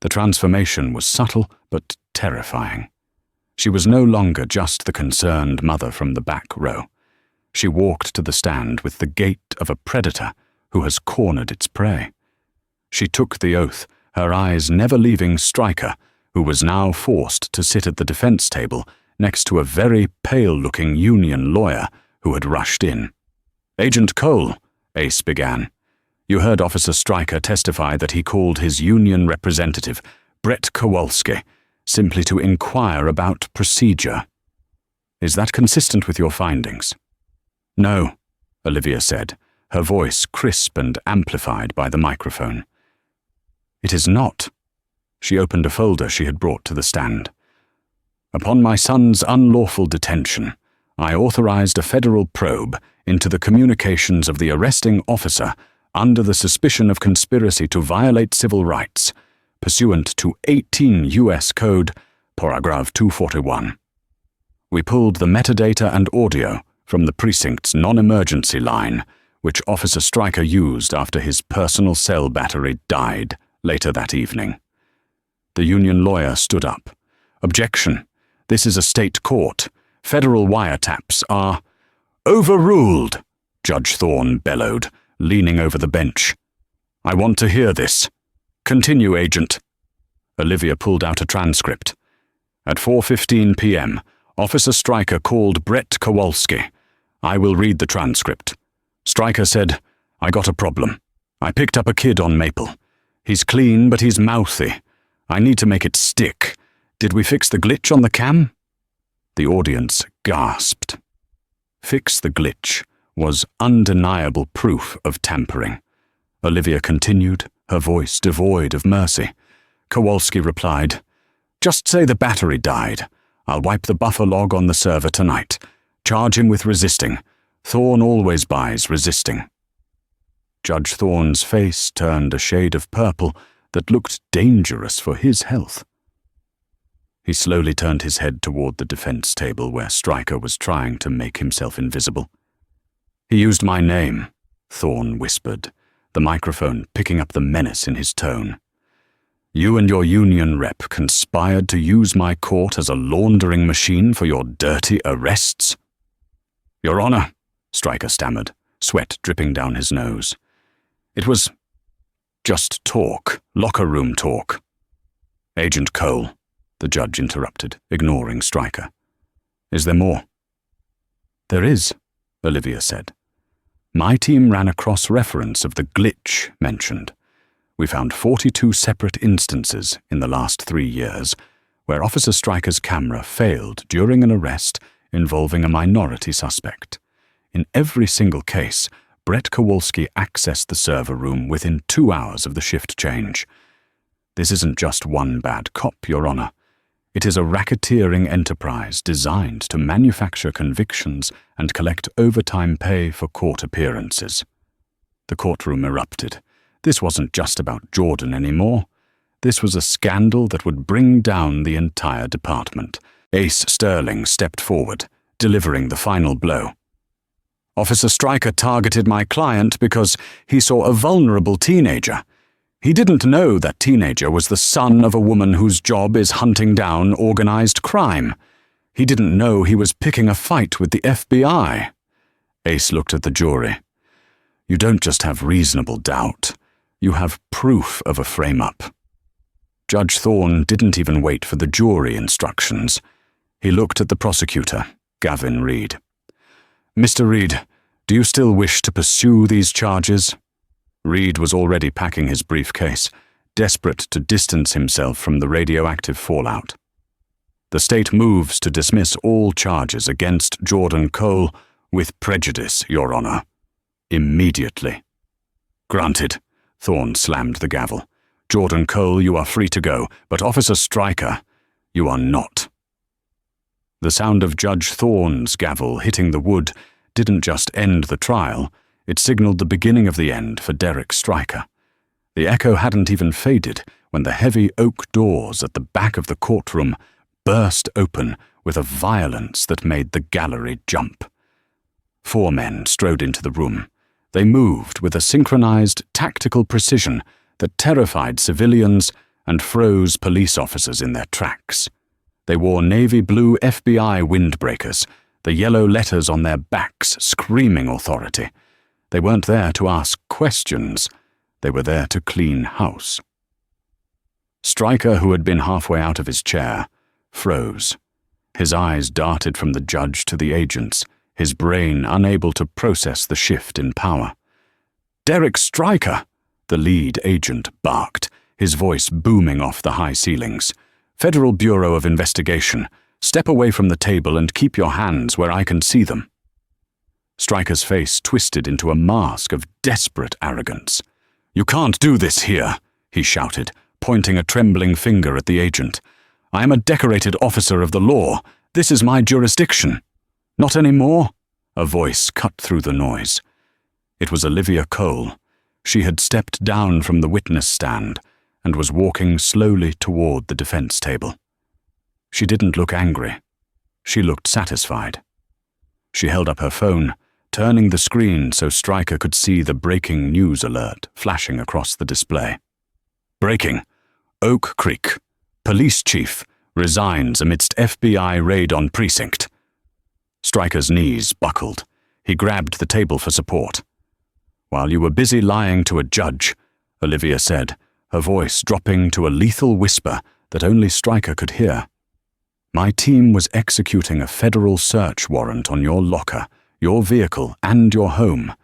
The transformation was subtle but terrifying. She was no longer just the concerned mother from the back row. She walked to the stand with the gait of a predator who has cornered its prey. She took the oath, her eyes never leaving Stryker, who was now forced to sit at the defense table next to a very pale-looking union lawyer who had rushed in. "Agent Cole," Ace began, "you heard Officer Stryker testify that he called his union representative, Brett Kowalski, simply to inquire about procedure. Is that consistent with your findings?" "No," Olivia said, her voice crisp and amplified by the microphone. "It is not." She opened a folder she had brought to the stand. "Upon my son's unlawful detention, I authorized a federal probe into the communications of the arresting officer under the suspicion of conspiracy to violate civil rights, pursuant to 18 U.S. Code, paragraph 241. We pulled the metadata and audio from the precinct's non-emergency line, which Officer Stryker used after his personal cell battery died later that evening." The union lawyer stood up. "Objection. This is a state court. Federal wiretaps are—" "Overruled," Judge Thorne bellowed, leaning over the bench. "I want to hear this. Continue, Agent." Olivia pulled out a transcript. "At 4:15 p.m., Officer Stryker called Brett Kowalski. I will read the transcript. Stryker said, 'I got a problem. I picked up a kid on Maple. He's clean, but he's mouthy. I need to make it stick. Did we fix the glitch on the cam?' The audience gasped. Fix the glitch was undeniable proof of tampering. Olivia continued, her voice devoid of mercy. Kowalski replied, "Just say the battery died. I'll wipe the buffer log on the server tonight. Charge him with resisting. Thorne always buys resisting." Judge Thorne's face turned a shade of purple that looked dangerous for his health. He slowly turned his head toward the defense table where Stryker was trying to make himself invisible. "He used my name," Thorne whispered, the microphone picking up the menace in his tone. "You and your union rep conspired to use my court as a laundering machine for your dirty arrests?" "Your Honor," Stryker stammered, sweat dripping down his nose. "It was just talk, locker room talk." "Agent Cole," the judge interrupted, ignoring Stryker. "Is there more?" "There is," Olivia said. "My team ran a cross-reference of the glitch mentioned. We found 42 separate instances in the last 3 years where Officer Stryker's camera failed during an arrest involving a minority suspect. In every single case, Brett Kowalski accessed the server room within 2 hours of the shift change. This isn't just one bad cop, Your Honor. It is a racketeering enterprise designed to manufacture convictions and collect overtime pay for court appearances. The courtroom erupted. This wasn't just about Jordan anymore. This was a scandal that would bring down the entire department. Ace Sterling stepped forward, delivering the final blow. "Officer Stryker targeted my client because he saw a vulnerable teenager. He didn't know that teenager was the son of a woman whose job is hunting down organized crime. He didn't know he was picking a fight with the FBI." Ace looked at the jury. "You don't just have reasonable doubt. You have proof of a frame-up." Judge Thorne didn't even wait for the jury instructions. He looked at the prosecutor, Gavin Reed. "Mr. Reed, do you still wish to pursue these charges?" Reed was already packing his briefcase, desperate to distance himself from the radioactive fallout. "The state moves to dismiss all charges against Jordan Cole with prejudice, Your Honor. Immediately." "Granted," Thorne slammed the gavel. "Jordan Cole, you are free to go, but Officer Stryker, you are not." The sound of Judge Thorne's gavel hitting the wood didn't just end the trial, it signaled the beginning of the end for Derek Stryker. The echo hadn't even faded when the heavy oak doors at the back of the courtroom burst open with a violence that made the gallery jump. 4 men strode into the room. They moved with a synchronized, tactical precision that terrified civilians and froze police officers in their tracks. They wore navy blue FBI windbreakers, the yellow letters on their backs screaming authority. They weren't there to ask questions. They were there to clean house. Stryker, who had been halfway out of his chair, froze. His eyes darted from the judge to the agents, his brain unable to process the shift in power. "Derek Stryker!" the lead agent barked, his voice booming off the high ceilings. "Federal Bureau of Investigation, step away from the table and keep your hands where I can see them." Stryker's face twisted into a mask of desperate arrogance. "You can't do this here," he shouted, pointing a trembling finger at the agent. "I am a decorated officer of the law. This is my jurisdiction." "Not anymore," a voice cut through the noise. It was Olivia Cole. She had stepped down from the witness stand and was walking slowly toward the defense table. She didn't look angry. She looked satisfied. She held up her phone, turning the screen so Stryker could see the breaking news alert flashing across the display. "Breaking. Oak Creek. Police chief resigns amidst FBI raid on precinct." Stryker's knees buckled. He grabbed the table for support. "While you were busy lying to a judge," Olivia said, her voice dropping to a lethal whisper that only Stryker could hear, "my team was executing a federal search warrant on your locker, your vehicle, and your home.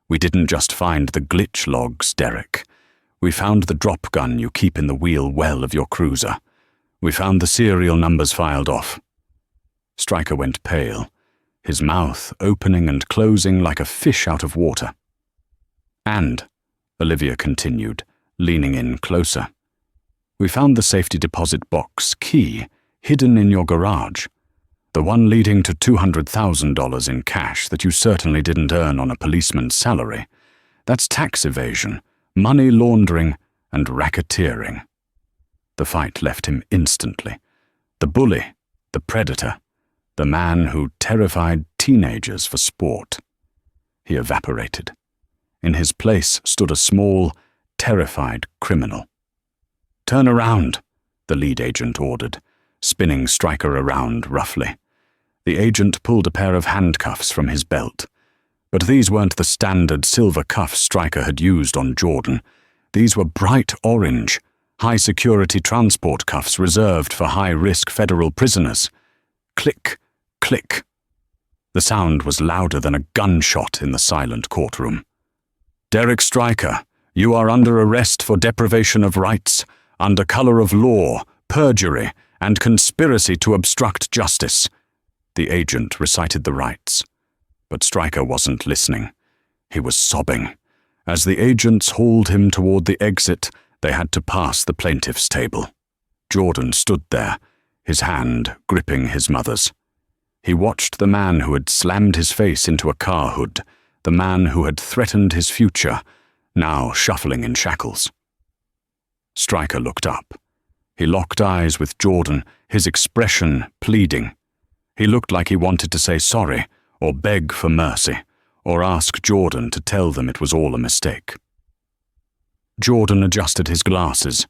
We didn't just find the glitch logs, Derek. We found the drop gun you keep in the wheel well of your cruiser. We found the serial numbers filed off." Stryker went pale, his mouth opening and closing like a fish out of water. "And," Olivia continued, leaning in closer, "we found the safety deposit box key hidden in your garage, the one leading to $200,000 in cash that you certainly didn't earn on a policeman's salary. That's tax evasion, money laundering, and racketeering." The fight left him instantly. The bully, the predator, the man who terrified teenagers for sport. He evaporated. In his place stood a small, terrified criminal. "Turn around," the lead agent ordered, spinning Stryker around roughly. The agent pulled a pair of handcuffs from his belt. But these weren't the standard silver cuffs Stryker had used on Jordan. These were bright orange, high-security transport cuffs reserved for high-risk federal prisoners. Click, click. The sound was louder than a gunshot in the silent courtroom. "Derek Stryker, you are under arrest for deprivation of rights, under color of law, perjury, and conspiracy to obstruct justice." The agent recited the rights. But Stryker wasn't listening. He was sobbing. As the agents hauled him toward the exit, they had to pass the plaintiff's table. Jordan stood there, his hand gripping his mother's. He watched the man who had slammed his face into a car hood, the man who had threatened his future, now shuffling in shackles. Stryker looked up. He locked eyes with Jordan, his expression pleading. He looked like he wanted to say sorry, or beg for mercy, or ask Jordan to tell them it was all a mistake. Jordan adjusted his glasses.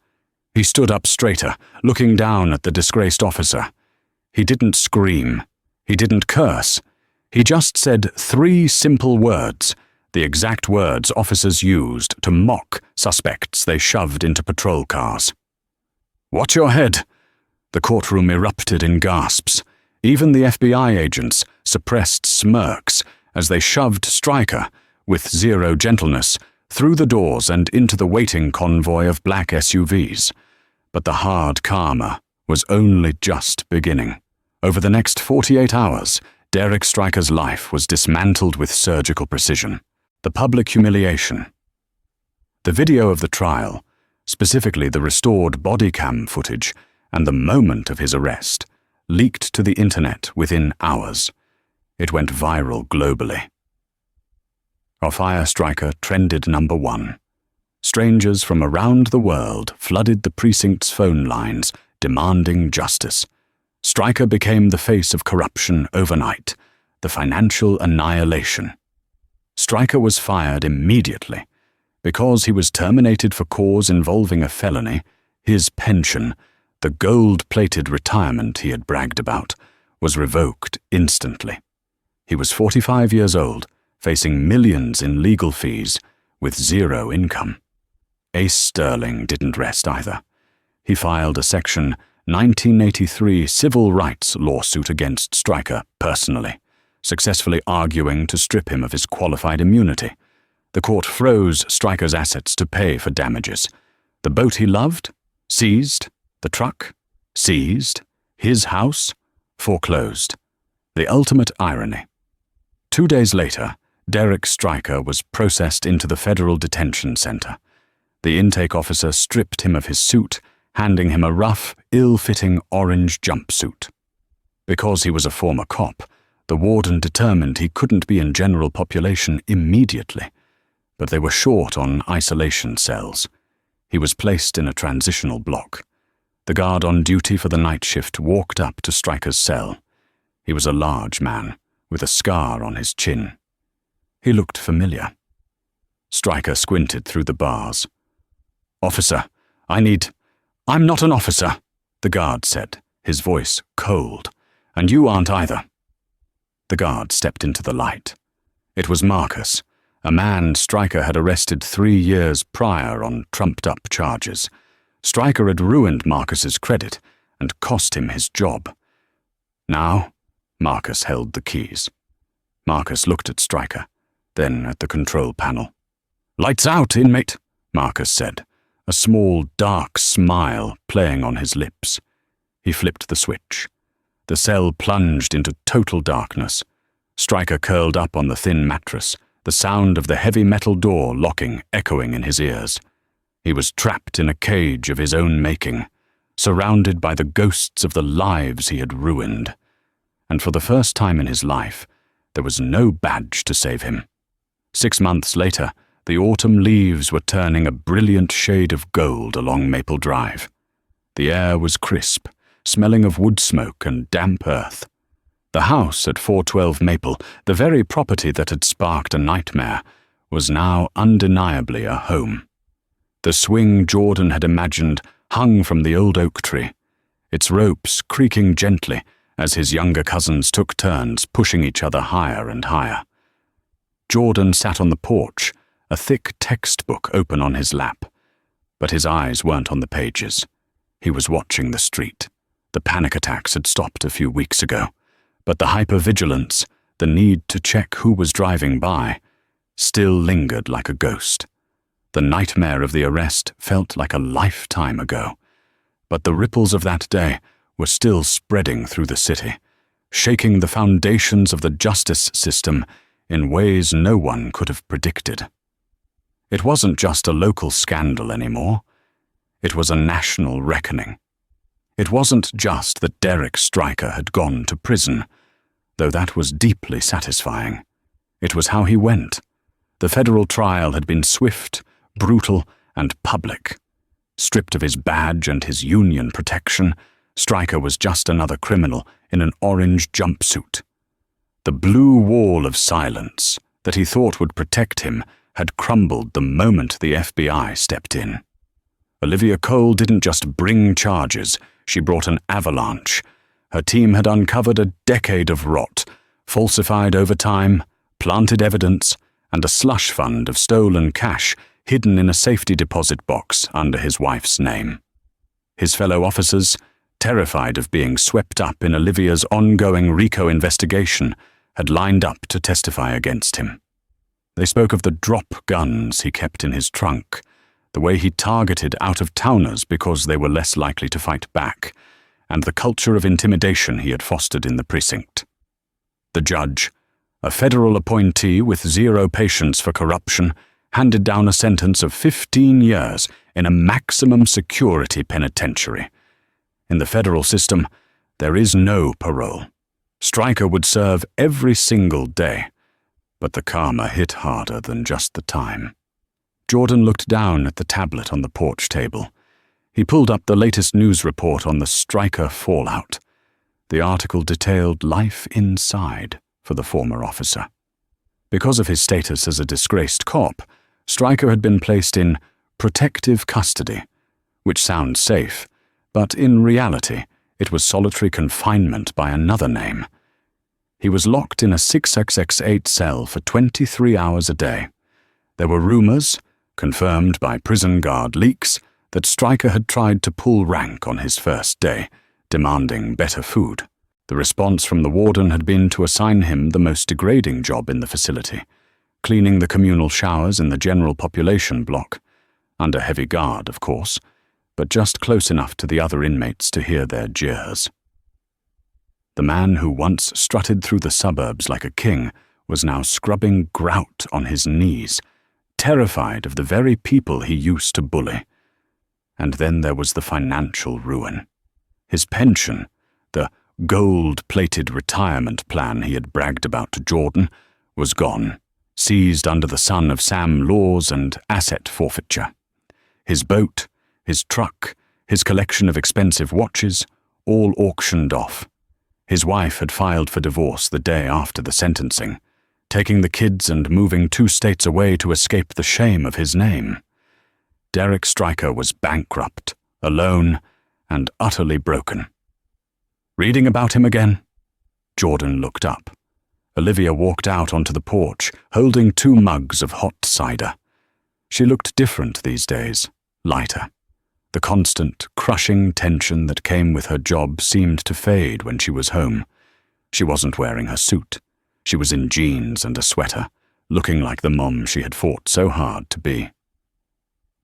He stood up straighter, looking down at the disgraced officer. He didn't scream. He didn't curse. He just said 3 simple words, the exact words officers used to mock suspects they shoved into patrol cars. "Watch your head!" The courtroom erupted in gasps. Even the FBI agents suppressed smirks as they shoved Stryker, with zero gentleness, through the doors and into the waiting convoy of black SUVs. But the hard karma was only just beginning. Over the next 48 hours, Derek Stryker's life was dismantled with surgical precision. The public humiliation. The video of the trial, specifically the restored body cam footage and the moment of his arrest, leaked to the internet within hours. It went viral globally. Ophir Stryker trended #1. Strangers from around the world flooded the precinct's phone lines, demanding justice. Stryker became the face of corruption overnight, the financial annihilation. Stryker was fired immediately. Because he was terminated for cause involving a felony, his pension, the gold-plated retirement he had bragged about, was revoked instantly. He was 45 years old, facing millions in legal fees, with zero income. Ace Sterling didn't rest either. He filed a Section 1983 civil rights lawsuit against Stryker personally, successfully arguing to strip him of his qualified immunity. The court froze Stryker's assets to pay for damages. The boat he loved? Seized. The truck? Seized. His house? Foreclosed. The ultimate irony. 2 days later, Derek Stryker was processed into the Federal Detention Center. The intake officer stripped him of his suit, handing him a rough, ill-fitting orange jumpsuit. Because he was a former cop, the warden determined he couldn't be in general population immediately. But they were short on isolation cells. He was placed in a transitional block. The guard on duty for the night shift walked up to Stryker's cell. He was a large man, with a scar on his chin. He looked familiar. Stryker squinted through the bars. "Officer, I'm not an officer," the guard said, his voice cold. "And you aren't either." The guard stepped into the light. It was Marcus, a man Stryker had arrested 3 years prior on trumped-up charges. Stryker had ruined Marcus's credit and cost him his job. Now, Marcus held the keys. Marcus looked at Stryker, then at the control panel. "Lights out, inmate," Marcus said, a small, dark smile playing on his lips. He flipped the switch. The cell plunged into total darkness. Stryker curled up on the thin mattress, the sound of the heavy metal door locking echoing in his ears. He was trapped in a cage of his own making, surrounded by the ghosts of the lives he had ruined. And for the first time in his life, there was no badge to save him. 6 months later, the autumn leaves were turning a brilliant shade of gold along Maple Drive. The air was crisp, smelling of wood smoke and damp earth. The house at 412 Maple, the very property that had sparked a nightmare, was now undeniably a home. The swing Jordan had imagined hung from the old oak tree, its ropes creaking gently as his younger cousins took turns pushing each other higher and higher. Jordan sat on the porch, a thick textbook open on his lap. But his eyes weren't on the pages. He was watching the street. The panic attacks had stopped a few weeks ago, but the hypervigilance, the need to check who was driving by, still lingered like a ghost. The nightmare of the arrest felt like a lifetime ago, but the ripples of that day were still spreading through the city, shaking the foundations of the justice system in ways no one could have predicted. It wasn't just a local scandal anymore. It was a national reckoning. It wasn't just that Derek Stryker had gone to prison, though that was deeply satisfying. It was how he went. The federal trial had been swift, brutal, and public. Stripped of his badge and his union protection, Stryker was just another criminal in an orange jumpsuit. The blue wall of silence that he thought would protect him had crumbled the moment the FBI stepped in. Olivia Cole didn't just bring charges, she brought an avalanche. Her team had uncovered a decade of rot, falsified overtime, planted evidence, and a slush fund of stolen cash hidden in a safety deposit box under his wife's name. His fellow officers, terrified of being swept up in Olivia's ongoing RICO investigation, had lined up to testify against him. They spoke of the drop guns he kept in his trunk, the way he targeted out-of-towners because they were less likely to fight back, and the culture of intimidation he had fostered in the precinct. The judge, a federal appointee with zero patience for corruption, handed down a sentence of 15 years in a maximum security penitentiary. In the federal system, there is no parole. Stryker would serve every single day, but the karma hit harder than just the time. Jordan looked down at the tablet on the porch table. He pulled up the latest news report on the Stryker fallout. The article detailed life inside for the former officer. Because of his status as a disgraced cop, Stryker had been placed in protective custody, which sounds safe, but in reality, it was solitary confinement by another name. He was locked in a 6xx8 cell for 23 hours a day. There were rumors, confirmed by prison guard leaks, that Stryker had tried to pull rank on his first day, demanding better food. The response from the warden had been to assign him the most degrading job in the facility, cleaning the communal showers in the general population block, under heavy guard, of course, but just close enough to the other inmates to hear their jeers. The man who once strutted through the suburbs like a king was now scrubbing grout on his knees, terrified of the very people he used to bully. And then there was the financial ruin. His pension, the gold-plated retirement plan he had bragged about to Jordan, was gone, seized under the sun of Sam laws and asset forfeiture. His boat, his truck, his collection of expensive watches, all auctioned off. His wife had filed for divorce the day after the sentencing, taking the kids and moving 2 states away to escape the shame of his name. Derek Stryker was bankrupt, alone, and utterly broken. Reading about him again? Jordan looked up. Olivia walked out onto the porch, holding 2 mugs of hot cider. She looked different these days, lighter. The constant, crushing tension that came with her job seemed to fade when she was home. She wasn't wearing her suit. She was in jeans and a sweater, looking like the mom she had fought so hard to be.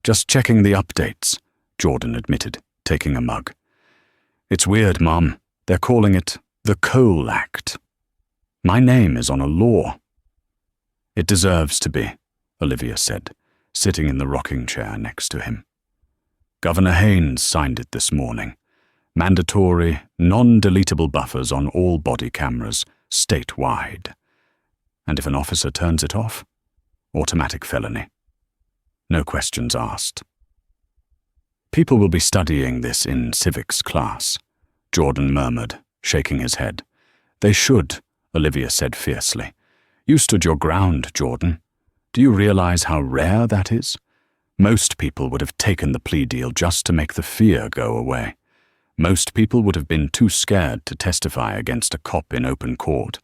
Just checking the updates, Jordan admitted, taking a mug. It's weird, Mom. They're calling it The Cole Act. My name is on a law. It deserves to be, Olivia said, sitting in the rocking chair next to him. Governor Haynes signed it this morning. Mandatory, non-deletable buffers on all body cameras, statewide. And if an officer turns it off, automatic felony. No questions asked. People will be studying this in civics class, Jordan murmured, shaking his head. They should, Olivia said fiercely. You stood your ground, Jordan. Do you realize how rare that is? Most people would have taken the plea deal just to make the fear go away. Most people would have been too scared to testify against a cop in open court.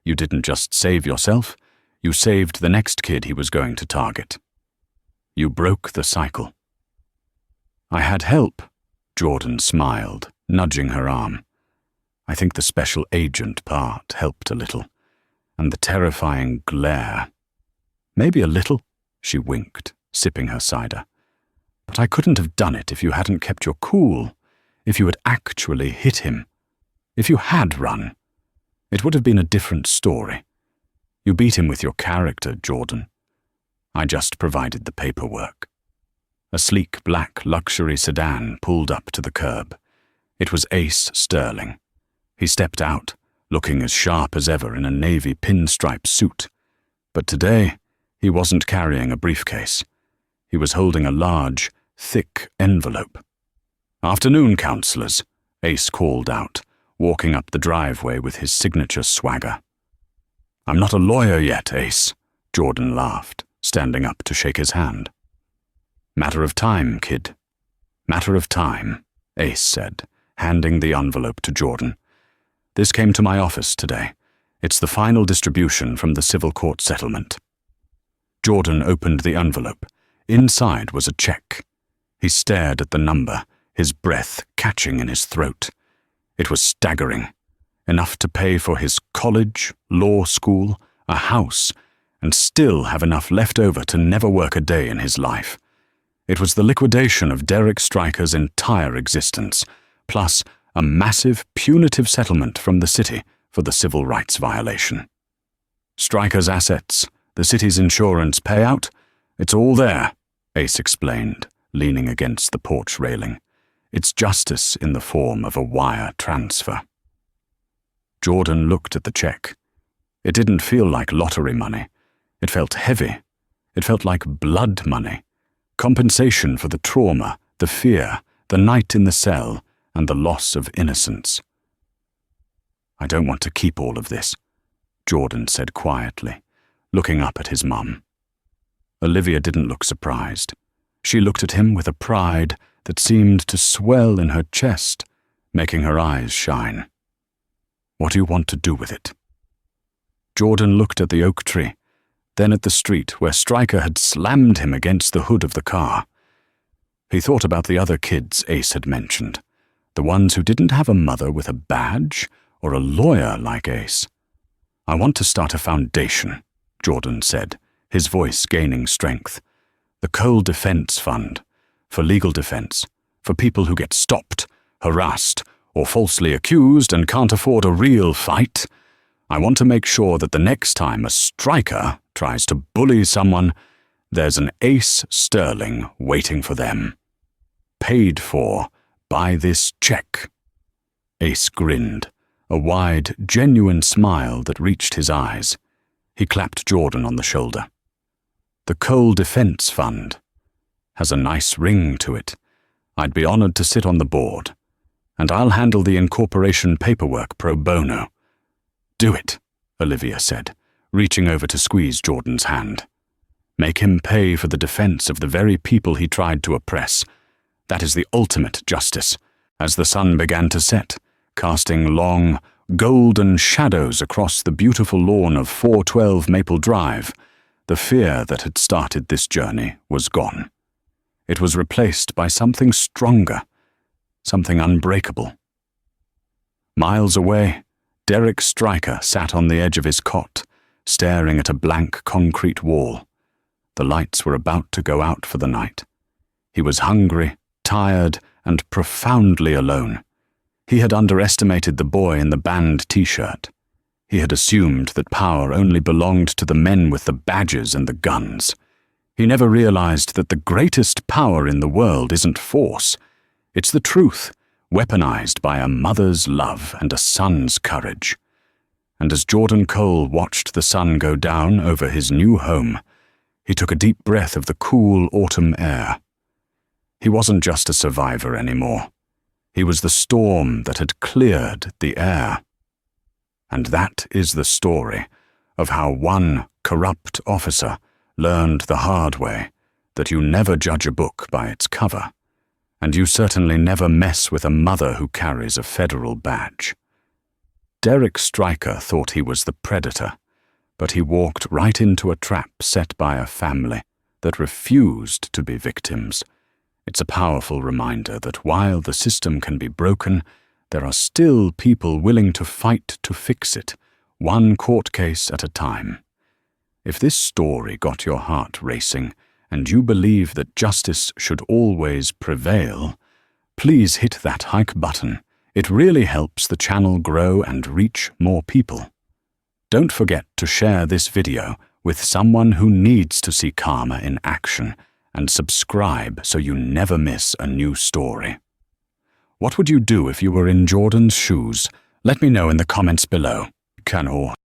You didn't just save yourself, you saved the next kid he was going to target. You broke the cycle. I had help, Jordan smiled, nudging her arm. I think the special agent part helped a little, and the terrifying glare. Maybe a little, she winked, sipping her cider. But I couldn't have done it if you hadn't kept your cool, if you had actually hit him. If you had run, it would have been a different story. You beat him with your character, Jordan. I just provided the paperwork. A sleek black luxury sedan pulled up to the curb. It was Ace Sterling. He stepped out, looking as sharp as ever in a navy pinstripe suit. But today, he wasn't carrying a briefcase. He was holding a large, thick envelope. "Afternoon, counselors," Ace called out, walking up the driveway with his signature swagger. "I'm not a lawyer yet, Ace," Jordan laughed, standing up to shake his hand. "Matter of time, kid. Matter of time," Ace said, handing the envelope to Jordan. "This came to my office today. It's the final distribution from the civil court settlement." Jordan opened the envelope. Inside was a check. He stared at the number, his breath catching in his throat. It was staggering. Enough to pay for his college, law school, a house, and still have enough left over to never work a day in his life. It was the liquidation of Derek Stryker's entire existence, plus a massive punitive settlement from the city for the civil rights violation. Stryker's assets, the city's insurance payout, it's all there, Ace explained, leaning against the porch railing. It's justice in the form of a wire transfer. Jordan looked at the check. It didn't feel like lottery money. It felt heavy. It felt like blood money. Compensation for the trauma, the fear, the night in the cell, and the loss of innocence. "I don't want to keep all of this," Jordan said quietly, looking up at his mum. Olivia didn't look surprised. She looked at him with a pride that seemed to swell in her chest, making her eyes shine. "What do you want to do with it?" Jordan looked at the oak tree, then at the street where Stryker had slammed him against the hood of the car. He thought about the other kids Ace had mentioned, the ones who didn't have a mother with a badge or a lawyer like Ace. "I want to start a foundation," Jordan said, his voice gaining strength. "The Cole Defense Fund, for legal defense, for people who get stopped, harassed, or falsely accused and can't afford a real fight. I want to make sure that the next time a Stryker tries to bully someone, there's an Ace Sterling waiting for them. Paid for by this check." Ace grinned, a wide, genuine smile that reached his eyes. He clapped Jordan on the shoulder. "The Cole Defense Fund has a nice ring to it. I'd be honored to sit on the board, and I'll handle the incorporation paperwork pro bono." "Do it," Olivia said, reaching over to squeeze Jordan's hand. "Make him pay for the defense of the very people he tried to oppress. That is the ultimate justice." As the sun began to set, casting long, golden shadows across the beautiful lawn of 412 Maple Drive, the fear that had started this journey was gone. It was replaced by something stronger, something unbreakable. Miles away, Derek Stryker sat on the edge of his cot, staring at a blank concrete wall. The lights were about to go out for the night. He was hungry, tired, and profoundly alone. He had underestimated the boy in the band t-shirt. He had assumed that power only belonged to the men with the badges and the guns. He never realized that the greatest power in the world isn't force. It's the truth, weaponized by a mother's love and a son's courage. And as Jordan Cole watched the sun go down over his new home, he took a deep breath of the cool autumn air. He wasn't just a survivor anymore. He was the storm that had cleared the air. And that is the story of how one corrupt officer learned the hard way that you never judge a book by its cover, and you certainly never mess with a mother who carries a federal badge. Derek Stryker thought he was the predator, but he walked right into a trap set by a family that refused to be victims. It's a powerful reminder that while the system can be broken, there are still people willing to fight to fix it, one court case at a time. If this story got your heart racing, and you believe that justice should always prevail, please hit that like button. It really helps the channel grow and reach more people. Don't forget to share this video with someone who needs to see karma in action, and subscribe so you never miss a new story. What would you do if you were in Jordan's shoes? Let me know in the comments below.